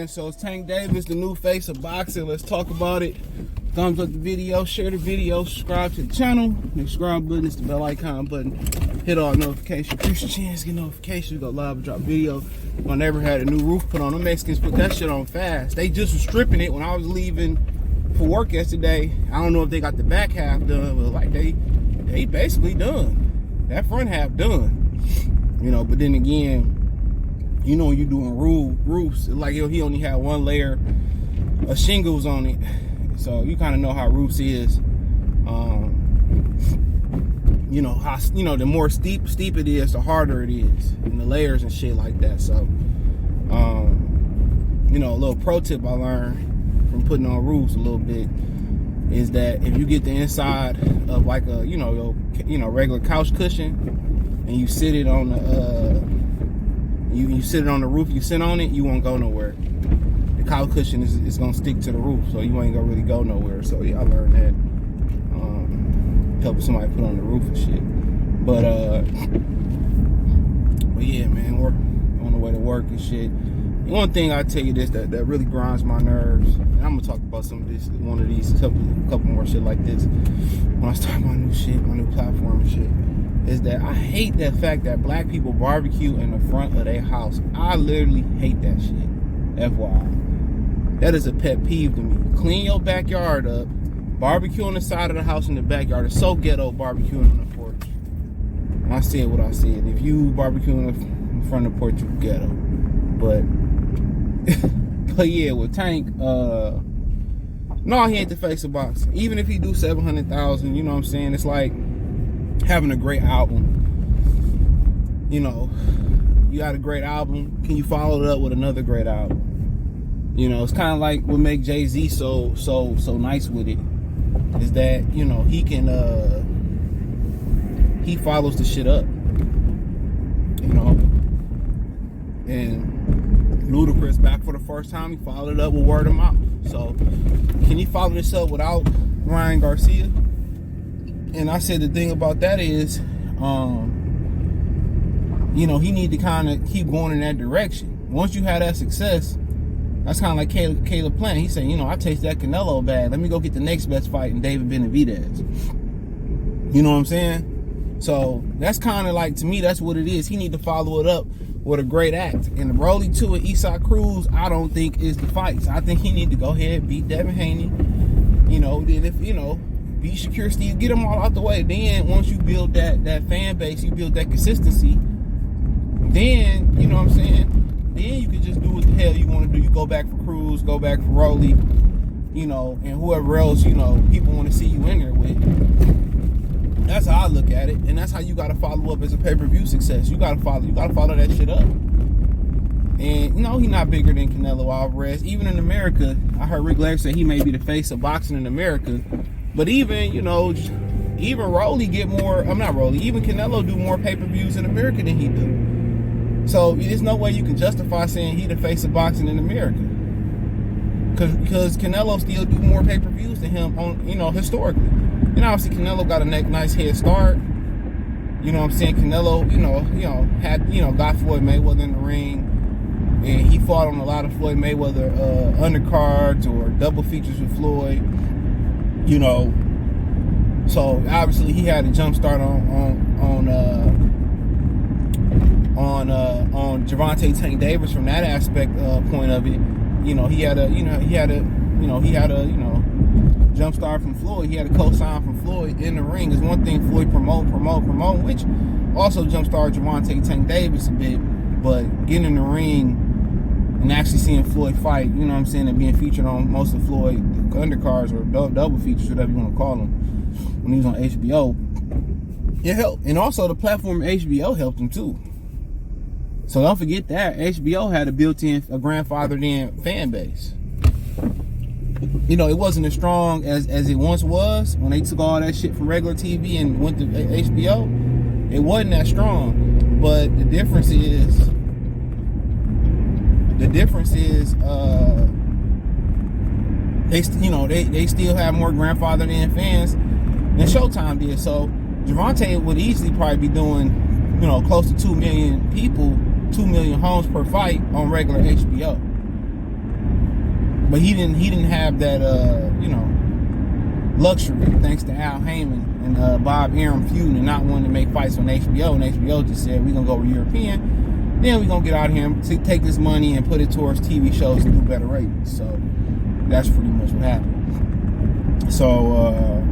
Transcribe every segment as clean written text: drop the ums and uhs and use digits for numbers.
man. So it's Tank Davis, the new face of boxing. Let's talk about it. Thumbs up the video, share the video, subscribe to the channel. The subscribe button is the bell icon button. Hit all notifications. Increase your chance, get notifications. Go live and drop video. I never had a new roof put on. The Mexicans put that shit on fast. They just was stripping it when I was leaving for work yesterday. I don't know if they got the back half done, but like they basically done. That front half done. You know, but then again, you know when you're doing roofs, like he only had one layer of shingles on it. So you kind of know how roofs is. You know how the more steep it is, the harder it is, and the layers and shit like that. So, you know, a little pro tip I learned from putting on roofs a little bit is that if you get the inside of like a regular couch cushion and you sit it on the you sit it on the roof, you sit on it, you won't go nowhere. Couch cushion is gonna stick to the roof, so you ain't gonna really go nowhere. So yeah, I learned that helping somebody put on the roof and shit. But yeah, man, we're on the way to work and shit. The one thing I tell you this that really grinds my nerves, and I'm gonna talk about some of this, one of these, a couple more shit like this when I start my new shit, my new platform and shit, is that I hate that fact that black people barbecue in the front of their house. I literally hate that shit. FYI. That is a pet peeve to me. Clean your backyard up. Barbecue on the side of the house in the backyard. It's so ghetto barbecuing on the porch. And I said what I said. If you barbecue in front of the porch, you ghetto. But yeah, with Tank, no, he ain't the face of boxing. Even if he do 700,000, you know what I'm saying? It's like having a great album. You know, you got a great album. Can you follow it up with another great album? You know, it's kind of like what make Jay-Z so nice with it is that, you know, he can he follows the shit up, you know. And Ludacris back for the first time, he followed it up with word of mouth. So can he follow this up without Ryan Garcia? And I said the thing about that is, you know, he need to kind of keep going in that direction. Once you have that success, that's kind of like Caleb Plant. He said, you know, I taste that Canelo bad. Let me go get the next best fight in David Benavidez. You know what I'm saying? So that's kind of like, to me, that's what it is. He need to follow it up with a great act. And the Broly 2 and Isaac Cruz, I don't think is the fights. I think he need to go ahead, beat Devin Haney. You know, then if, you know, beat Shakur Steve, get them all out the way. Then once you build that fan base, you build that consistency, then, you know what I'm saying? Then you can just do what the hell you want to do. You go back for Cruz, go back for Rolly, you know, and whoever else, you know, people want to see you in there with. That's how I look at it, and that's how you got to follow up as a pay-per-view success. You got to follow that shit up. And you know, he's not bigger than Canelo Alvarez. Even in America, I heard Rick Lair say he may be the face of boxing in America. But even, you know, even Rolly get more. I'm not Rolly. Even Canelo do more pay-per-views in America than he do. So there's no way you can justify saying he the face of boxing in America, because Canelo still do more pay-per-views than him on, you know, historically. And obviously Canelo got a nice head start. You know what I'm saying? Canelo, you know, had, you know, got Floyd Mayweather in the ring, and he fought on a lot of Floyd Mayweather undercards or double features with Floyd. You know, so obviously he had a jump start on Gervonta Tank Davis from that aspect point of it. You know, he had a jump start from Floyd. He had a co-sign from Floyd in the ring. It's one thing Floyd promote, which also jump started Gervonta Tank Davis a bit, but getting in the ring and actually seeing Floyd fight, you know what I'm saying, and being featured on most of Floyd undercards or double features, whatever you want to call them, when he was on HBO, it helped. And also the platform HBO helped him too. So don't forget that HBO had a built-in, a grandfathered in fan base. You know, it wasn't as strong as it once was when they took all that shit from regular TV and went to HBO. It wasn't that strong, but the difference is they still have more grandfathered in fans than Showtime did. So Gervonta would easily probably be doing, you know, close to 2 million people, 2 million homes per fight on regular HBO. But he didn't have that luxury, thanks to Al Heyman and Bob Arum feuding and not wanting to make fights on HBO. And HBO just said, we're going to go European. Then we're going to get out of here and take this money and put it towards TV shows and do better ratings. So that's pretty much what happened. So,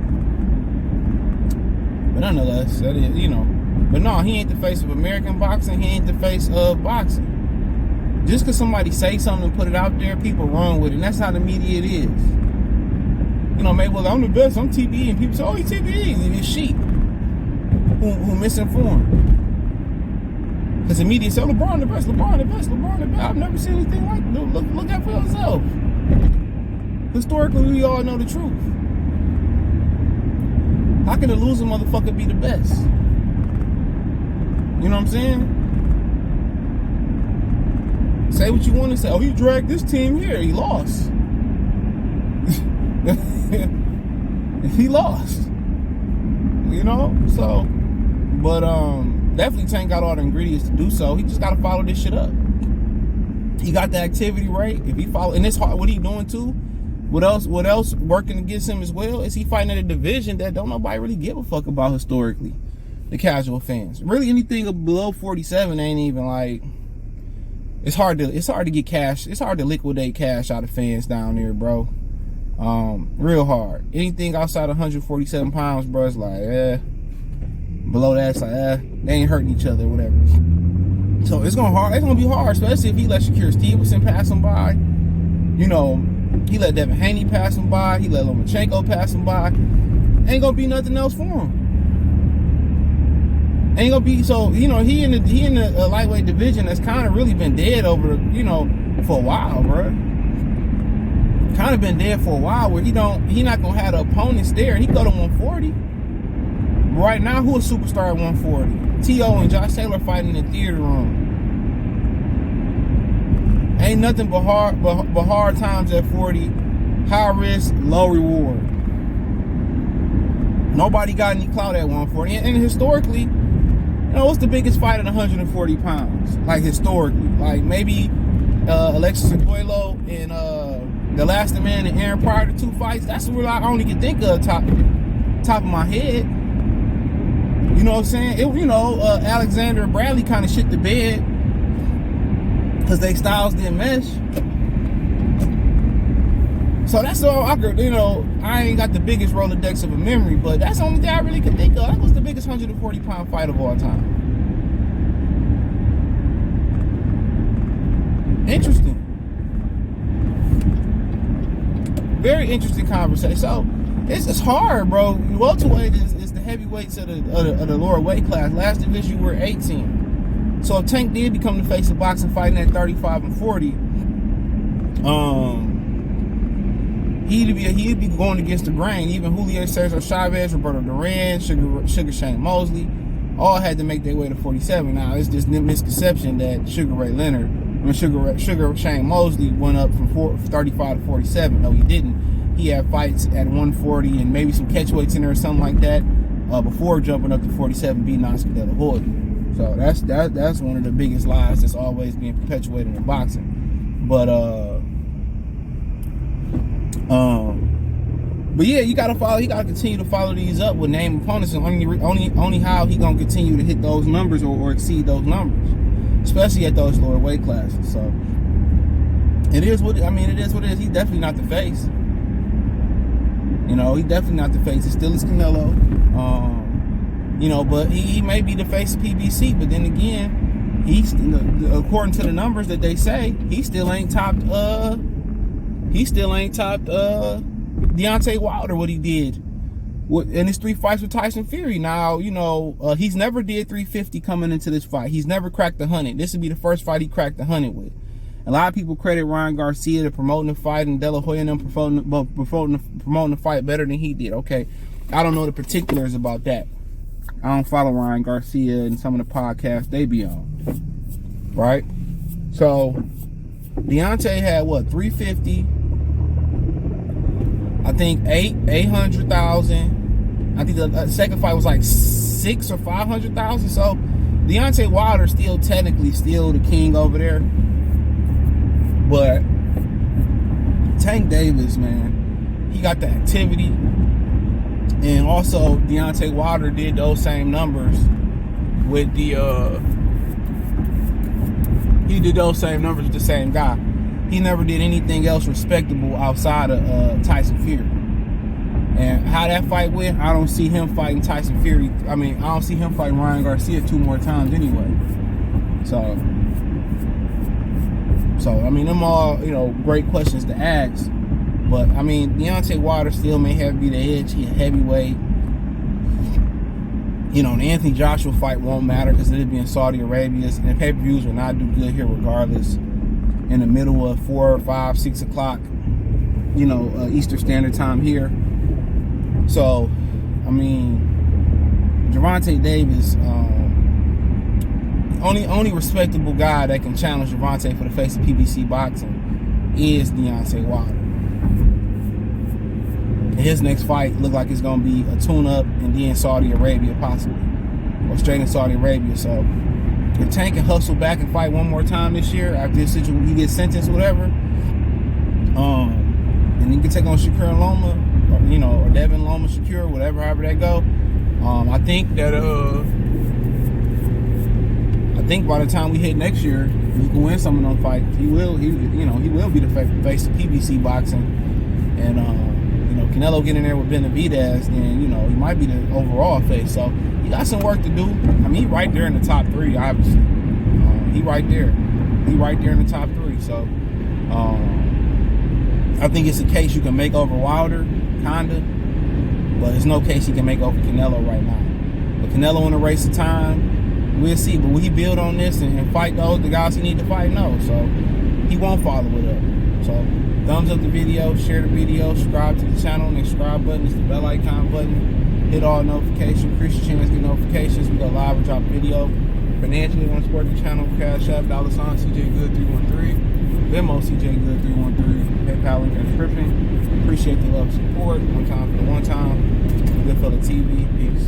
but nonetheless, that is, But no, he ain't the face of American boxing. He ain't the face of boxing. Just because somebody say something and put it out there, people run with it. And that's how the media it is. Mayweather, I'm the best, I'm TBE. And people say, oh, he's TBE. It's sheep who misinformed. Because the media say, oh, LeBron the best, LeBron the best, LeBron the best. I've never seen anything like that. Look at it for yourself. Historically, we all know the truth. How can a loser motherfucker be the best? You know what I'm saying? Say what you want to say. Oh, he dragged this team here. He lost. He lost. So, but definitely Tank got all the ingredients to do so. He just got to follow this shit up. He got the activity right. If he follow, and it's hard. What he doing too? What else working against him as well is he fighting at a division that don't nobody really give a fuck about historically. The casual fans. Really, anything below 47 ain't even like. It's hard to get cash. It's hard to liquidate cash out of fans down there, bro. Real hard. Anything outside 147 pounds, bro, it's like, below that, it's like, they ain't hurting each other or whatever. So it's gonna be hard, especially if he let Shakir Stevenson pass him by. He let Devin Haney pass him by. He let Lomachenko pass him by. Ain't gonna be nothing else for him. Ain't gonna be he in the lightweight division that's kind of really been dead over for a while, bro. Kind of been dead for a while where he not gonna have the opponents there. He go to 140. Right now, who a superstar at 140? T.O. and Josh Taylor fighting in the theater room. Ain't nothing but hard times at 40. High risk, low reward. Nobody got any clout at 140. And historically, what's the biggest fight at 140 pounds? Like historically, like maybe Alexis Aguero and the Last Man and Aaron Pryor, the two fights. That's what I only can think of top of my head. You know what I'm saying? Alexander and Bradley kind of shit the bed because they styles didn't mesh. So that's all I could, I ain't got the biggest Rolodex of a memory, but that's the only thing I really could think of. That was the biggest 140-pound fight of all time. Interesting. Very interesting conversation. So it's hard, bro. Welterweight is the heavyweights of the lower weight class. Last division we were 18. So if Tank did become the face of boxing, fighting at 35 and 40, he'd be going against the grain. Even Julio Cesar Chavez, Roberto Duran, Sugar Shane Mosley, all had to make their way to 47. Now it's this misconception that Sugar Shane Mosley went up from 35 to 47. No, he didn't. He had fights at 140 and maybe some catchweights in there or something like that before jumping up to 47, beating Oscar De La Hoya. So that's one of the biggest lies that's always being perpetuated in boxing. But yeah, you gotta continue to follow these up with name opponents, and only how he gonna continue to hit those numbers or exceed those numbers, especially at those lower weight classes. So it is what it is. He's definitely not the face. He's definitely not the face. He still is Canelo. But he may be the face of PBC. But then again, he's according to the numbers that they say, he still ain't topped. Deontay Wilder, what he did in his 3 fights with Tyson Fury. Now, he's never did 350 coming into this fight. He's never cracked 100. This would be the first fight he cracked 100 with. A lot of people credit Ryan Garcia to promoting the fight and De La Hoya and them promoting the fight better than he did. Okay, I don't know the particulars about that. I don't follow Ryan Garcia and some of the podcasts they be on. Right? So, Deontay had 350. I think 800,000. I think the second fight was like 600,000 or 500,000. So Deontay Wilder still technically the king over there. But Tank Davis, man, he got the activity. And also, Deontay Wilder did those same numbers with the, he did those same numbers with the same guy. He never did anything else respectable outside of Tyson Fury. And how that fight went, I don't see him fighting Tyson Fury. I mean, I don't see him fighting Ryan Garcia 2 more times anyway. So I mean, them all, you know, great questions to ask. But, I mean, Deontay Wilder still may have to be the edge. He a heavyweight. You know, the Anthony Joshua fight won't matter because it'll be in Saudi Arabia. And the pay-per-views will not do good here regardless. In the middle of 4, 5, 6 o'clock, you know, Eastern Standard Time here. So, I mean, Gervonta Davis, only respectable guy that can challenge Gervonta for the face of PBC boxing is Deontay Wilder. His next fight look like it's gonna be a tune-up and then Saudi Arabia possibly, or straight in Saudi Arabia. So if Tank can hustle back and fight one more time this year after this situation, he gets sentenced or whatever, and he can take on Shakur Loma, or, you know, or Devin Loma Shakur, whatever, however that go. I think that by the time we hit next year, he can win some of them fights. He will be the face of PBC boxing, and you know, Canelo getting there with Benavidez, then, you know, he might be the overall face. So he got some work to do. I mean, he right there in the top 3, obviously. He right there in the top 3. So I think it's a case you can make over Wilder, kinda, but there's no case he can make over Canelo right now. But Canelo in a race of time, we'll see. But will he build on this and fight the guys he need to fight? No. So he won't follow it up. So thumbs up the video, share the video, subscribe to the channel, and the subscribe button is the bell icon button. Hit all notifications, increase your chance to get notifications. We go live and drop video. Financially, want to support the channel, Cash App, $, CJ Good 313, Venmo, CJ Good 313, PayPal link in the description. Appreciate the love and support. One time for the one time. Good Fella TV. Peace.